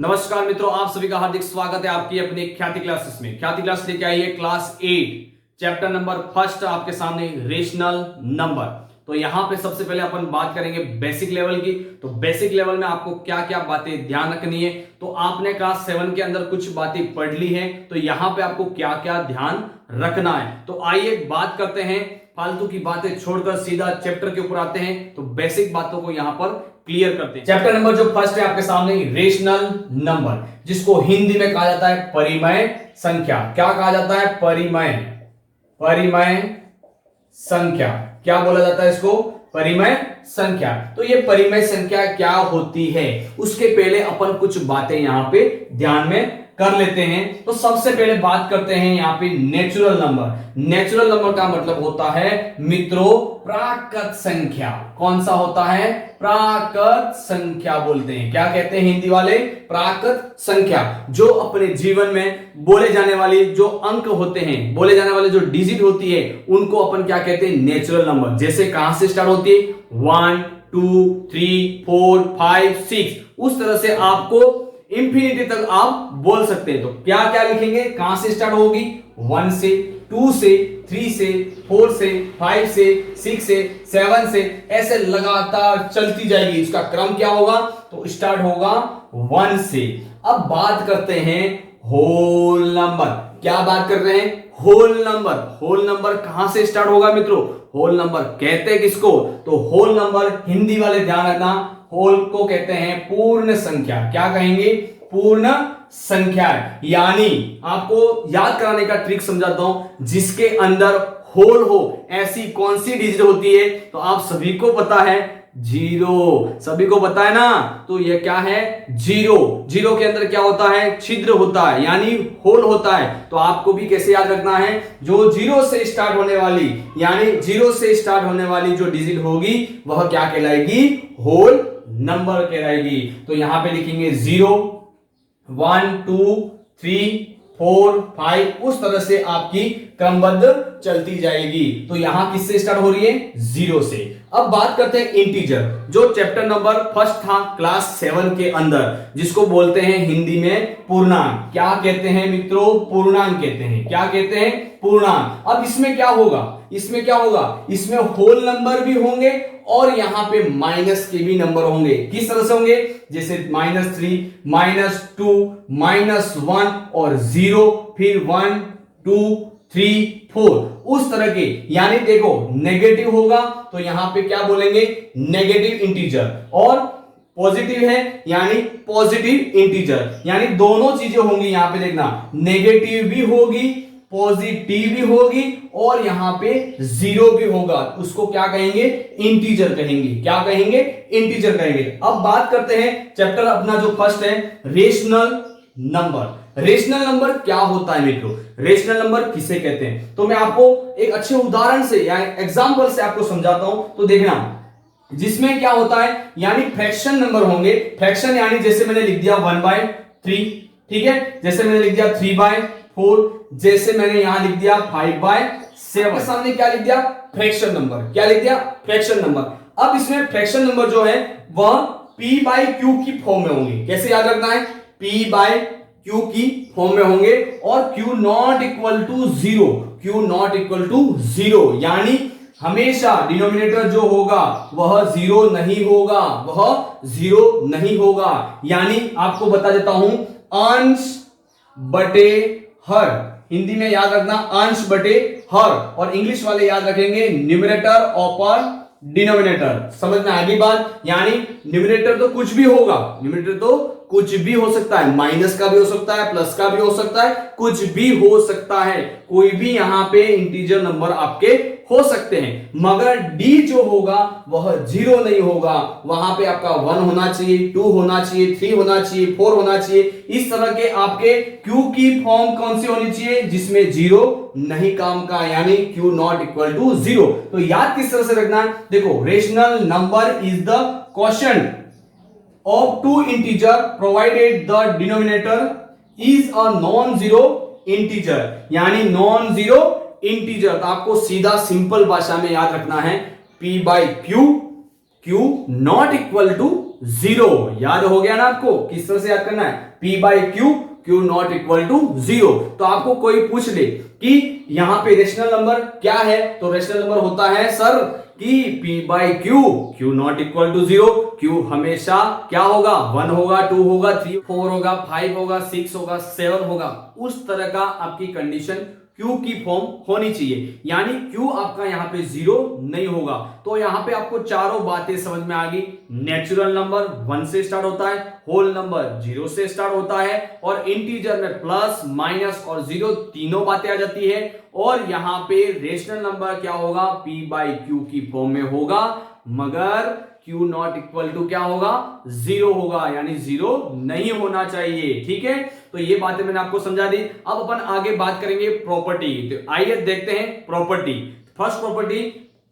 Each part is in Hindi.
नमस्कार मित्रों, आप सभी का हार्दिक स्वागत है आपकी अपनी ख्याति क्लासेस में। ख्याति क्लास लेके आई है क्लास 8 चैप्टर नंबर फर्स्ट आपके सामने रेशनल नंबर। तो यहां पे सबसे पहले अपन बात करेंगे बेसिक लेवल की। तो बेसिक लेवल में आपको क्या क्या बातें ध्यान रखनी है, तो आपने क्लास 7 के अंदर कुछ बातें पढ़ ली है, तो यहां पे आपको क्या क्या ध्यान रखना है। तो आइए बात करते हैं, फालतू की बातें छोड़कर सीधा चैप्टर के ऊपर आते हैं। तो बेसिक बातों को यहां पर क्लियर करते हैं। चैप्टर नंबर जो फर्स्ट है आपके सामने रेशनल नंबर, जिसको हिंदी में कहा जाता है परिमेय संख्या। क्या कहा जाता है? परिमेय संख्या। क्या बोला जाता है इसको? परिमेय संख्या। तो ये परिमेय संख्या क्या होती है, उसके पहले अपन कुछ बातें यहां पे ध्यान में कर लेते हैं। तो सबसे पहले बात करते हैं यहां पे नेचुरल नंबर। नेचुरल नंबर का मतलब होता है मित्रों प्राकृत संख्या। कौन सा होता है? प्राकृत संख्या बोलते हैं। क्या कहते हैं हिंदी वाले? प्राकृत संख्या। जो अपने जीवन में बोले जाने वाली जो अंक होते हैं, बोले जाने वाले जो डिजिट होती है, उनको अपन क्या कहते हैं? Natural number. जैसे कहां से स्टार्ट होती है? 1 2 3 4 5 6, उस तरह से आपको इंफिनिटी तक आप बोल सकते हैं। तो क्या क्या लिखेंगे? कहां से स्टार्ट होगी? 1 से, 2 से, 3 से, 4 से, 5 से, 6 से, 7 से, ऐसे लगातार चलती जाएगी। इसका क्रम क्या होगा? तो स्टार्ट होगा 1 से। अब बात करते हैं होल नंबर। क्या बात कर रहे हैं? Whole number. होल नंबर कहां से स्टार्ट होगा मित्रों? होल नंबर कहते हैं किसको? तो होल नंबर हिंदी वाले ध्यान रखना, होल को कहते हैं पूर्ण संख्या। क्या कहेंगे? पूर्ण संख्या। यानी आपको याद कराने का ट्रिक समझाता हूं, जिसके अंदर होल हो ऐसी कौन सी डिजिट होती है? तो आप सभी को पता है, जीरो। सभी को पता है ना? तो ये क्या है? जीरो। जीरो के अंदर क्या होता है? छिद्र होता है, यानी होल होता है। तो आपको भी कैसे याद रखना है? जो जीरो से स्टार्ट होने वाली, यानी जीरो से स्टार्ट होने वाली जो डिजिट होगी वह क्या कहलाएगी? होल नंबर कहलाएगी। तो यहां पे लिखेंगे 0 1 2 3 4 5, उस तरह से आपकी क्रमबद्ध चलती जाएगी। तो यहां किससे स्टार्ट हो रही है? 0 से। अब बात करते हैं इंटीजर, जो चैप्टर नंबर फर्स्ट था क्लास 7 के अंदर, जिसको बोलते हैं हिंदी में पूर्णांक। क्या कहते हैं मित्रों? पूर्णांक कहते हैं। क्या कहते हैं? पूर्णांक। अब इसमें क्या होगा? इसमें क्या होगा? इसमें होल नंबर भी होंगे और यहां पे माइनस के भी नंबर होंगे। किस तरह से होंगे? जैसे -3, -2, -1 और 0, फिर 1 2 3 4, उस तरह के। यानी देखो नेगेटिव होगा तो यहां पे क्या बोलेंगे? Negative integer. और पॉजिटिव है यानी पॉजिटिव इंटीजर। यानी दोनों चीजें होंगी। यहां पे देखना, नेगेटिव भी होगी, पॉजिटिव भी होगी, और यहां पे जीरो भी होगा। उसको क्या कहेंगे? इंटीजर कहेंगे। क्या कहेंगे? इंटीजर कहेंगे। अब बात करते हैं चैप्टर अपना जो फर्स्ट है रेशनल नंबर। रेशनल नंबर क्या होता है मित्रों? रेशनल नंबर किसे कहते हैं? तो मैं आपको एक अच्छे उदाहरण से या एग्जांपल से आपको समझाता हूं। तो देखना, जिसमें क्या होता है, यानी फ्रैक्शन नंबर होंगे। फ्रैक्शन यानी जैसे मैंने लिख दिया 1/3, ठीक है, जैसे मैंने लिख दिया 3/4, जैसे मैंने यहां लिख दिया 5/7। सामने क्या लिख दिया? Fraction number. क्या लिख दिया? Fraction number. अब इसमें फ्रैक्शन नंबर जो है वह p/q की फॉर्म में होंगे। कैसे याद रखना है? p/q की फॉर्म में होंगे और q not equal to 0। q not equal to 0 यानी हमेशा डिनोमिनेटर जो होगा वह 0 नहीं होगा, वह 0 नहीं होगा। यानी आपको बता देता हूं, अंश बटे हर। हिंदी में याद रखना अंश बटे हर, और इंग्लिश वाले याद रखेंगे न्यूमरेटर अपॉन डिनोमिनेटर। समझ में आएगी बात? यानी न्यूमरेटर तो कुछ भी होगा, न्यूमरेटर तो कुछ भी हो सकता है, माइनस का भी हो सकता है, प्लस का भी हो सकता है, कुछ भी हो सकता है। कोई भी यहां पे इंटीजर नंबर आपके हो सकते हैं, मगर डी जो होगा वह 0 नहीं होगा। वहां पे आपका 1 होना चाहिए, 2 होना चाहिए, 3 होना चाहिए, 4 होना चाहिए। इस तरह के आपके क्यू की फॉर्म कौन सी होनी चाहिए? जिसमें 0 नहीं काम का, यानी q नॉट इक्वल टू 0। तो याद किस तरह से रखना है? देखो, rational number is the quotient of two integer provided the denominator is a non-zero integer, यानी नॉन जीरो इंटीजर। तो आपको सीधा सिंपल भाषा में याद रखना है p/q, q not equal to zero. याद हो गया ना आपको? किस तरह से याद करना है? P by Q, Q not equal to zero. तो आपको कोई पूछ ले कि यहां पे रेशनल नंबर क्या है, तो रेशनल नंबर होता है सर कि P by Q, Q not equal to zero. Q हमेशा क्या होगा? 1 होगा, 2 होगा, 3 4 होगा, 5 होगा, 6 होगा, 7 होगा। उस तरह का आपकी कंडीशन Q की फॉर्म होनी चाहिए, यानी Q आपका यहां पे जीरो नहीं होगा। तो यहां पे आपको चारों बातें समझ में आ गई। नेचुरल नंबर 1 से स्टार्ट होता है, होल नंबर 0 से स्टार्ट होता है, और इंटीजर में प्लस माइनस और जीरो तीनों बातें आ जाती है। और यहां पे रेशनल नंबर क्या होगा? P बाई क्यू की फॉर्म में होगा, मगर Q नॉट इक्वल टू क्या होगा? जीरो होगा, यानी जीरो नहीं होना चाहिए। ठीक है, तो ये बातें मैंने आपको समझा दी। अब अपन आगे बात करेंगे प्रॉपर्टी। तो आइए देखते हैं property. First property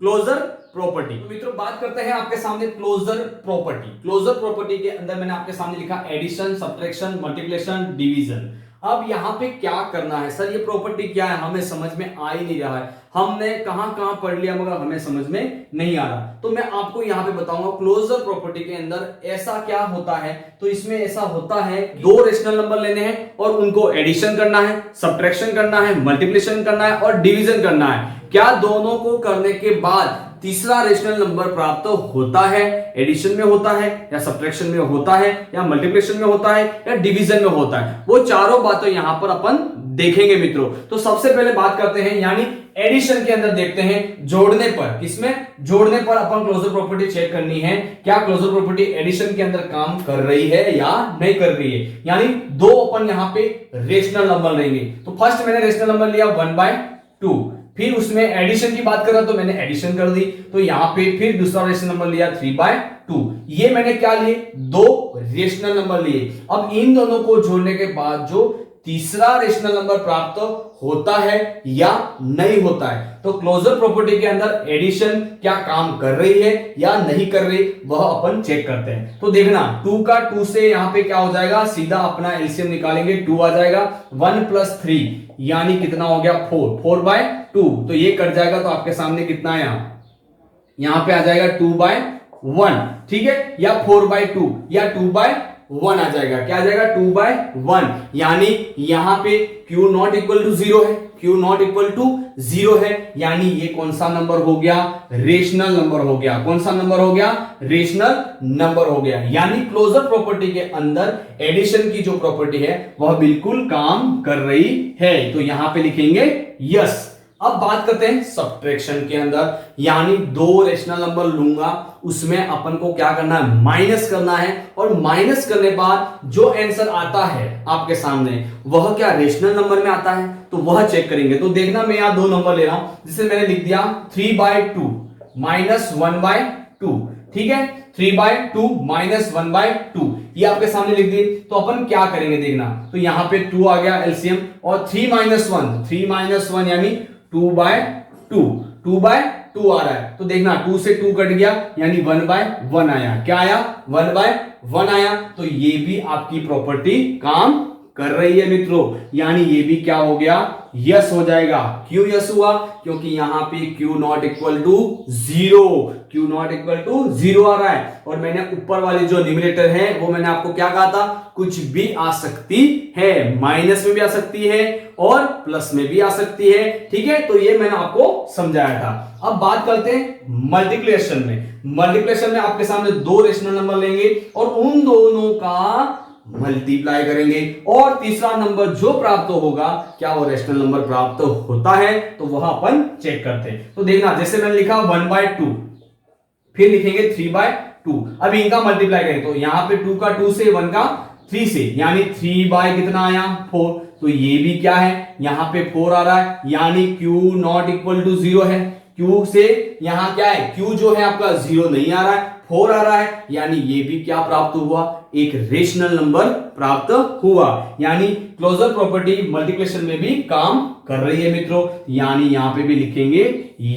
closure property. तो मित्रों बात करते हैं आपके सामने क्लोजर प्रॉपर्टी। क्लोजर प्रॉपर्टी के अंदर मैंने आपके सामने लिखा एडिशन, सब्ट्रैक्शन, मल्टीप्लिकेशन, डिवीजन। अब यहां पे क्या करना है सर? ये प्रॉपर्टी क्या है? हमें समझ में आ ही नहीं रहा है। हमने कहां कहां पढ़ लिया मगर हमें समझ में नहीं आ रहा। तो मैं आपको यहां पे बताऊंगा क्लोजर प्रॉपर्टी के अंदर ऐसा क्या होता है। तो इसमें ऐसा होता है, दो रेशनल नंबर लेने हैं और उनको एडिशन करना है, सब्ट्रैक्शन करना है, मल्टीप्लिकेशन करना है और डिवीजन करना है। क्या दोनों को करने के बाद तीसरा रेशनल नंबर प्राप्त होता है? एडिशन में होता है या सब्ट्रैक्शन में होता है या मल्टीप्लिकेशन में होता है या डिवीजन में होता है? वो चारों बातें यहां पर अपन देखेंगे मित्रों। तो सबसे पहले बात करते हैं, यानी एडिशन के अंदर देखते हैं जोड़ने पर। किसमें? जोड़ने पर अपन क्लोजर प्रॉपर्टी चेक करनी है, क्या क्लोजर प्रॉपर्टी एडिशन के अंदर काम कर रही है या नहीं कर रही है। यानी दो अपन यहां पे रेशनल नंबर लेंगे। तो फर्स्ट मैंने रेशनल नंबर लिया 1/2, फिर उसमें एडिशन की बात कर रहा तो मैंने एडिशन कर दी। तो यहां पे फिर दूसरा रेशनल नंबर लिया 3/2। ये मैंने क्या लिए? दो रेशनल नंबर लिए। अब इन दोनों को जोड़ने के बाद जो तीसरा रेशनल नंबर प्राप्त होता है या नहीं होता है, तो क्लोजर प्रॉपर्टी के अंदर एडिशन क्या काम कर रही है या नहीं कर रही, वह अपन चेक करते हैं। तो देखना 2 का 2 से यहां पे क्या हो जाएगा? सीधा अपना एलसीएम निकालेंगे, 2 आ जाएगा। 1 + 3 यानी कितना हो गया? 4/2। तो ये कट जाएगा तो आपके सामने कितना आया? यहां पे आ जाएगा 2/1। ठीक है, या 4/2 या 2/1 आ जाएगा। क्या आ जाएगा? 2/1। यानी यहां पे Q not equal to zero है, Q not equal to zero है, यानी ये कौन सा नंबर हो गया? रेशनल नंबर हो गया। कौन सा नंबर हो गया? रेशनल नंबर हो गया। यानी क्लोजर प्रॉपर्टी के अंदर एडिशन की जो प्रॉपर्टी है वह बिल्कुल काम कर रही है। तो यहां पे लिखेंगे यस। अब बात करते हैं सब्ट्रैक्शन के अंदर, यानी दो रेशनल नंबर लूंगा, उसमें अपन को क्या करना है? माइनस करना है। और माइनस करने बाद जो आंसर आता है आपके सामने वह क्या रेशनल नंबर में आता है, तो वह चेक करेंगे। तो देखना मैं यहां दो नंबर ले रहा हूं, जिसे मैंने लिख दिया 3/2 माइनस 1/2। ठीक है, 3/2 माइनस 1/2 ये आपके सामने लिख दी। तो अपन क्या करेंगे देखना, तो यहां पे 2 आ गया एलसीएम, और 3 - 1 यानी 2/2, 2/2 आ रहा है। तो देखना 2 से 2 कट गया, यानी 1/1 आया। क्या आया? 1/1 आया। तो ये भी आपकी प्रॉपर्टी काम कर रही है मित्रों, यानी ये भी क्या हो गया? यस हो जाएगा। क्यों यस हुआ? क्योंकि यहां पे Q not equal to zero, Q not equal to zero आ रहा है। और मैंने ऊपर वाली जो न्यूमरेटर है वो मैंने आपको क्या कहा था? कुछ भी आ सकती है, माइनस में भी आ सकती है और प्लस में भी आ सकती है। ठीक है, तो ये मैंने आपको समझाया था। अब बात करते हैं मल्टीप्लिकेशन में। मल्टीप्लिकेशन में आपके सामने दो रेशनल नंबर लेंगे और उन दोनों का मल्टीप्लाई करेंगे, और तीसरा नंबर जो प्राप्त होगा क्या वो रेशनल नंबर प्राप्त होता है, तो वह अपन चेक करते हैं। तो देखना, जैसे मैंने लिखा 1/2, फिर लिखेंगे 3/2। अब इनका मल्टीप्लाई करें तो यहां पे 2 का 2 से, 1 का 3 से, यानी 3 कितना आया? 4। तो ये भी क्या है? यहां पे 4 आ रहा है, यानी Q not equal to zero है। Q से यहां क्या है? Q जो है आपका जीरो नहीं आ रहा है, 4 आ रहा है, यानी ये भी क्या प्राप्त हुआ? एक रेशनल नंबर प्राप्त हुआ। यानी क्लोजर प्रॉपर्टी मल्टीप्लिकेशन में भी काम कर रही है मित्रों, यानी यहां पे भी लिखेंगे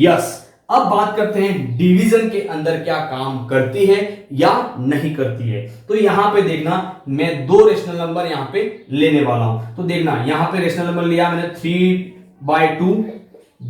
यस। अब बात करते हैं डिवीजन के अंदर क्या काम करती है या नहीं करती है। तो यहां पे देखना, मैं दो रेशनल नंबर यहां पे लेने वाला हूं। तो देखना, यहां पे रेशनल नंबर लिया मैंने 3/2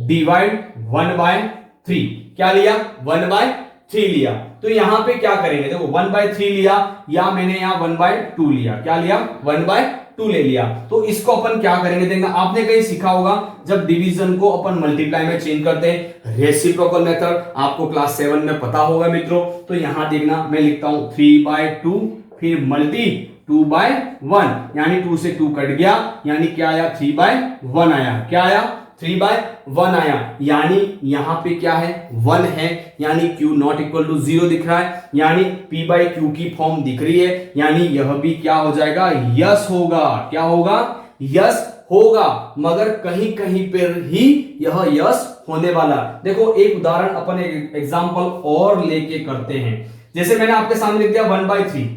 डिवाइड 1/3। क्या लिया? 1/3। 3 लिया, तो यहां पे क्या करेंगे, देखो 1/3 लिया या मैंने यहां 1/2 लिया, क्या लिया 1/2 ले लिया। तो इसको अपन क्या करेंगे, देखना आपने कहीं सीखा होगा जब डिवीजन को अपन मल्टीप्लाई में चेंज करते हैं, रेसिप्रोकल मेथड आपको क्लास 7 में पता होगा मित्रों। तो यहां देखना मैं लिखता हूं 3/2 फिर मल्टी 2/1, यानी 2 से 2 कट गया, यानी क्या आया 3/1 आया, क्या आया 3/1 आया, यानी यहां पे क्या है 1 है, यानी q नॉट इक्वल टू 0 दिख रहा है, यानी p बाई क्यू की फॉर्म दिख रही है, यानी यह भी क्या हो जाएगा यस होगा, क्या होगा यस होगा, मगर कहीं कहीं पर ही यह यस होने वाला। देखो एक उदाहरण अपन एक एग्जांपल और लेके करते हैं, जैसे मैंने आपके सामने लिख दिया 1/3,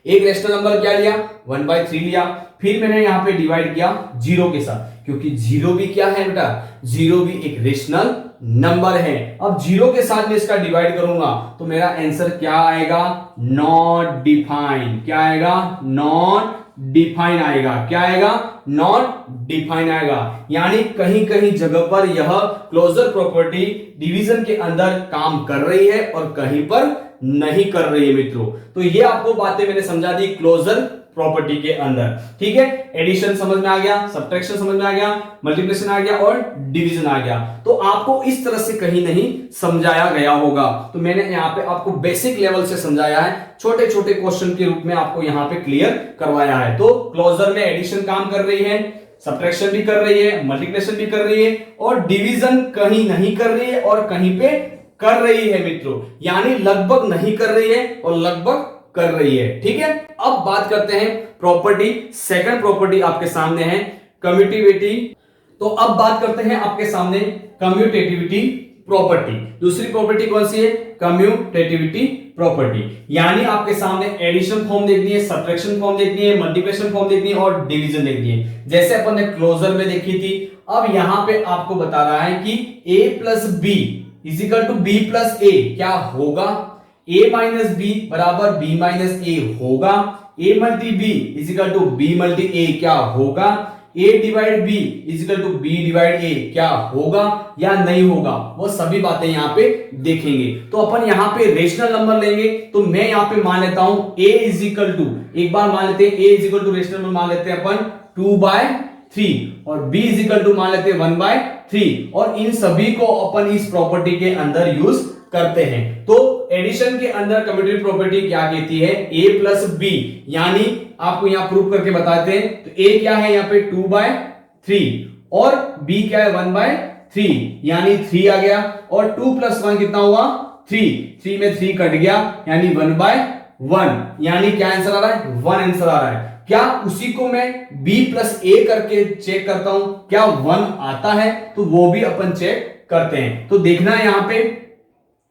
एक रेशनल नंबर क्या लिया 1/3 लिया, फिर मैंने यहां पे डिवाइड किया 0 के साथ, क्योंकि 0 भी क्या है बेटा, 0 भी एक रेशनल नंबर है। अब 0 के साथ में इसका डिवाइड करूंगा तो मेरा आंसर क्या आएगा नॉट डिफाइन, क्या आएगा नॉट डिफाइन आएगा, क्या आएगा नॉट डिफाइन आएगा, यानी कहीं कहीं जगह पर यह क्लोजर प्रॉपर्टी डिवीजन के अंदर काम कर रही है और कहीं पर नहीं कर रही है मित्रों। तो ये आपको बातें मैंने समझा दी क्लोजर प्रॉपर्टी के अंदर, ठीक है। एडिशन समझ में आ गया, सब्ट्रैक्शन समझ में आ गया, मल्टीप्लिकेशन आ गया और डिवीजन आ गया। तो आपको इस तरह से कहीं नहीं समझाया गया होगा, तो मैंने यहाँ पे आपको बेसिक लेवल से समझाया है, छोटे छोटे क्वेश्चन के रूप में आपको यहाँ पे क्लियर करवाया है। तो क्लोजर में एडिशन काम कर रही है, सब्ट्रैक्शन भी कर रही है, मल्टीप्लिकेशन भी कर रही है और डिवीजन कहीं नहीं कर रही है और कहीं पे कर रही है मित्रों, यानी लगभग नहीं कर रही है और लगभग कर रही है, ठीक है। अब बात करते हैं प्रॉपर्टी, सेकंड प्रॉपर्टी आपके सामने है कम्यूटेटिविटी। तो अब बात करते हैं आपके सामने कम्यूटेटिविटी प्रॉपर्टी। दूसरी प्रॉपर्टी कौन सी है कम्यूटेटिविटी प्रॉपर्टी, यानी आपके सामने एडिशन फॉर्म देखनी है, सब्ट्रैक्शन फॉर्म देखनी है, मल्टीप्लिकेशन फॉर्म देखनी है और डिवीजन देखनी है, जैसे अपन ने क्लोजर में देखी थी। अब यहां पे आपको बता रहा है कि a plus B is equal to B plus A क्या होगा, a माइनस बी बराबर b माइनस ए होगा, a multi B is equal to b multi A क्या होगा, a divide b is equal to b divide a क्या होगा या नहीं होगा, वो सभी बातें यहाँ पे देखेंगे। तो अपन यहाँ पे रेशनल नंबर लेंगे, तो मैं यहाँ पे मान लेता हूं a इज इक्वल टू, एक बार मान लेते हैं a is equal to rational number मान लेते हैं अपन 2/3 और b इज इक्वल टू मान लेते हैं 1/3 और इन सभी को अपन इस प्रॉपर्टी के अंदर यूज करते हैं। तो एडिशन के अंदर कम्यूटेटिव प्रॉपर्टी क्या कहती है a प्लस बी, यानी आपको यहां प्रूव करके बताते हैं। तो a क्या है यहाँ पे 2/3 और b क्या है 1/3, यानी 3 आ गया और 2 + 1 कितना हुआ 3 में 3 कट गया यानी 1/1, यानी क्या आंसर आ रहा है 1 आंसर आ रहा है। क्या उसी को मैं b प्लस a करके चेक करता हूं क्या 1 आता है, तो वो भी अपन चेक करते हैं। तो देखना है यहां पे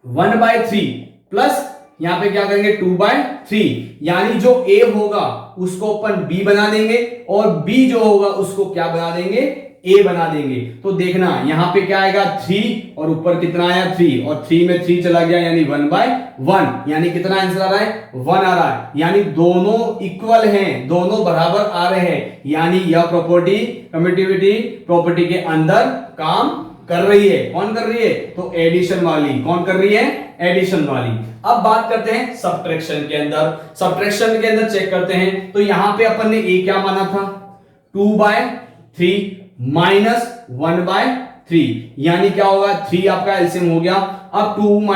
1/3 प्लस यहां पे क्या करेंगे 2/3, यानी जो a होगा उसको अपन b बना देंगे और b जो होगा उसको क्या बना देंगे a बना देंगे। तो देखना यहां पे क्या आएगा 3 और ऊपर कितना आया 3 और 3 में 3 चला गया यानी 1/1, यानी कितना आंसर आ रहा है 1 आ रहा है, यानी दोनों इक्वल हैं, दोनों बराबर आ रहे हैं, यानी यह प्रॉपर्टी कम्यूटेटिविटी प्रॉपर्टी के अंदर काम कर रही है। कौन कर रही है, तो एडिशन वाली, कौन कर रही है एडिशन वाली। अब बात करते हैं सब्ट्रैक्शन के अंदर, सब्ट्रैक्शन के अंदर चेक करते हैं। तो यहां पे अपन ने a क्या माना था 2/3 माइनस 1/3, यानी क्या होगा 3 आपका एलसीएम हो गया। अब 2 -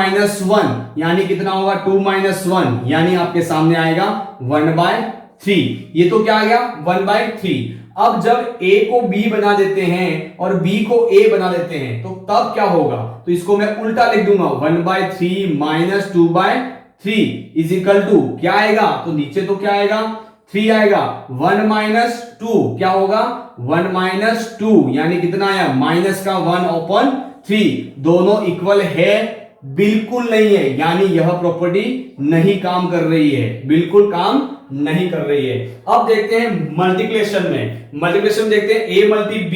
1 यानी कितना होगा 2 - 1 यानी आपके सामने आएगा 1/3, ये तो क्या आ गया 1/3। अब जब a को b बना देते हैं और b को a बना देते हैं तो तब क्या होगा, तो इसको मैं उल्टा लिख दूंगा 1/3 माइनस 2/3 इज इक्वल टू क्या आएगा, तो नीचे तो क्या आएगा 3 आएगा, 1 - 2 क्या होगा 1 - 2 यानी कितना आया माइनस का 1/3, दोनों इक्वल है बिल्कुल नहीं है, यानी यह प्रॉपर्टी नहीं काम कर रही है, बिल्कुल काम नहीं कर रही है। अब देखते हैं मल्टीप्लिकेशन में, मल्टीप्लिकेशन देखते हैं a multi b,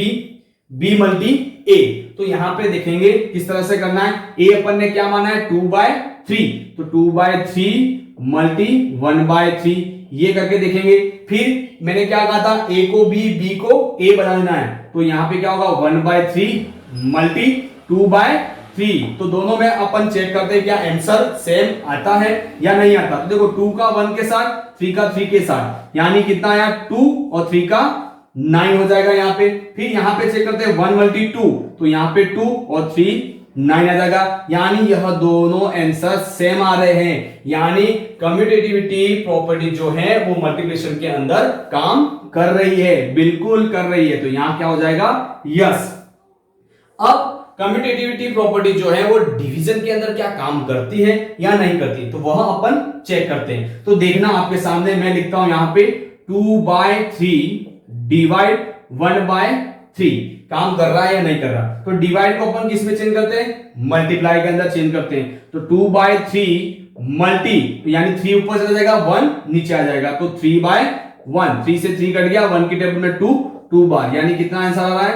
b multi a। तो यहां पे देखेंगे किस तरह से करना है। a अपन ने क्या माना है 2/3, तो 2/3 मल्टी 1/3 ये करके देखेंगे। फिर मैंने क्या कहा था a को b को a बना देना है, तो यहां पे क्या होगा 1/3 मल्टी 2/3 3, तो दोनों में अपन चेक करते हैं क्या आंसर सेम आता है या नहीं आता। तो देखो 2 का 1 के साथ, 3 का 3 के साथ, यानी कितना आया 2 और 3 का 9 हो जाएगा यहाँ पे। फिर यहाँ पे चेक करते हैं 1 मल्टी 2, तो यहाँ पे 2 और 3 9 आ जाएगा, यानी यह दोनों आंसर सेम आ रहे हैं। यानी कम्यूटेटिविटी प्रॉपर्टी जो है वो मल्टीप्लिकेशन के अंदर काम कर रही है, बिल्कुल कर रही है। तो यहां क्या हो जाएगा यस। अब कम्यूटेटिविटी प्रॉपर्टी जो है वो डिवीजन के अंदर क्या काम करती है या नहीं करती, तो वह अपन चेक करते हैं। तो देखना आपके सामने मैं लिखता हूं यहां पे 2/3 डिवाइड 1/3 काम कर रहा है या नहीं कर रहा। तो डिवाइड को अपन किस में चेंज करते हैं, मल्टीप्लाई के अंदर चेंज करते हैं। तो 2/3 मल्टी, यानी 3 ऊपर चला जाएगा 1 नीचे आ जाएगा, तो 3/1, 3 से 3 कट गया, 1 की टेबल में 2 बार, यानी कितना आंसर आ रहा है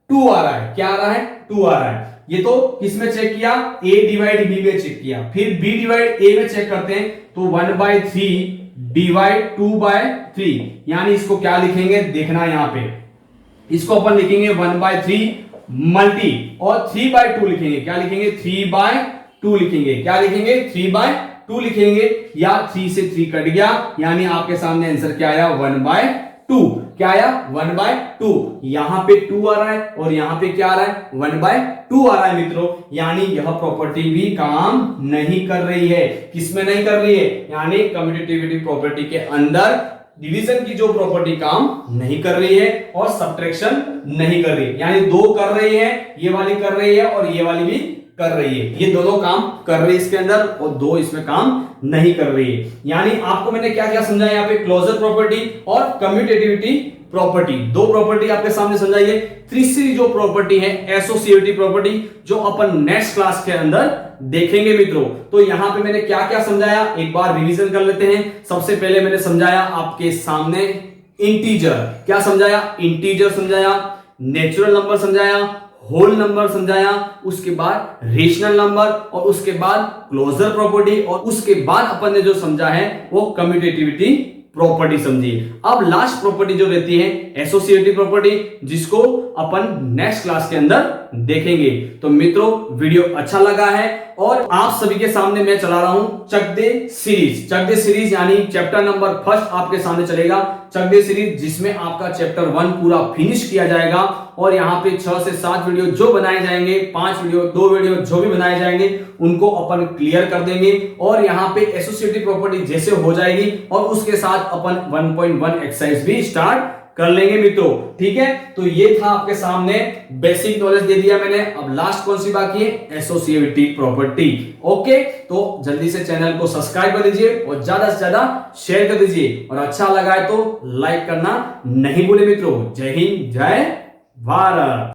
2 आ रहा है। क्या आ रहा है 2 आ रहा है। ये तो किसमें चेक किया, A डिवाइड B में चेक किया। फिर B डिवाइड A में चेक करते हैं, तो 1/3 डिवाइड 2/3, यानी इसको क्या लिखेंगे देखना, यहां पे इसको अपन लिखेंगे 1/3 मल्टी और 3/2 लिखेंगे। क्या लिखेंगे 3/2 लिखेंगे। क्या लिखेंगे 3/2 लिखेंगे, या 3 से 3 कट गया, यानी आपके सामने आंसर क्या आया 1/2। क्या आया 1/2। यहां पे 2 आ रहा है और यहां पे क्या आ रहा है 1/2 आ रहा है मित्रों, यानी यह प्रॉपर्टी भी काम नहीं कर रही है। किसमें नहीं कर रही है, यानी कम्यूटेटिविटी प्रॉपर्टी के अंदर डिवीजन की जो प्रॉपर्टी काम नहीं कर रही है और सब्ट्रैक्शन नहीं कर रही है। यानी 2 कर रही है, ये वाली कर रही है और ये वाली भी कर रही है। ये दोनों काम कर रही है इसके अंदर और 2 इसमें काम नहीं कर रही है। यानी आपको मैंने क्या क्या समझाया यहाँ पे, क्लोजर प्रॉपर्टी और कम्यूटेटिविटी प्रॉपर्टी, 2 प्रॉपर्टी आपके सामने समझाई है। तीसरी जो प्रॉपर्टी है एसोसिएटिव प्रॉपर्टी, जो अपन नेक्स्ट क्लास के अंदर देखेंगे मित्रों। तो यहां पे मैंने क्या क्या समझाया, एक बार रिवीजन कर लेते हैं। सबसे पहले मैंने समझाया आपके सामने इंटीजर, क्या समझाया, इंटीजर समझाया, नेचुरल नंबर समझाया, होल नंबर समझाया, उसके बाद रेशनल नंबर और उसके बाद क्लोजर प्रॉपर्टी, और उसके बाद अपन ने जो समझा है वो कम्यूटेटिविटी प्रॉपर्टी समझी। अब लास्ट प्रॉपर्टी जो रहती है एसोसिएटिव प्रॉपर्टी, जिसको अपन नेक्स्ट क्लास के अंदर देखेंगे। तो मित्रों वीडियो अच्छा लगा है और आप सभी के सामने मैं चला रहा हूं चक दे सीरीज। चक दे सीरीज यानी चैप्टर नंबर 1 आपके सामने चलेगा, चक दे सीरीज, जिसमें आपका चैप्टर 1 पूरा फिनिश किया जाएगा। और यहाँ पे 6 से 7 वीडियो जो बनाए जाएंगे, 5 वीडियो 2 वीडियो जो भी बनाए जाएंगे उनको अपन क्लियर कर देंगे। और यहाँ पे एसोसिएटिव प्रॉपर्टी जैसे हो जाएगी और उसके साथ अपन 1.1 एक्सरसाइज भी स्टार्ट कर लेंगे मित्रों, ठीक है। तो ये था आपके सामने बेसिक नॉलेज दे दिया मैंने। अब लास्ट कौन सी बाकी है, एसोसिएटिव प्रॉपर्टी। ओके, तो जल्दी से चैनल को सब्सक्राइब कर दीजिए और ज्यादा से ज्यादा शेयर कर दीजिए, और अच्छा लगा है तो लाइक करना नहीं भूले मित्रों। जय हिंद, जय भारत।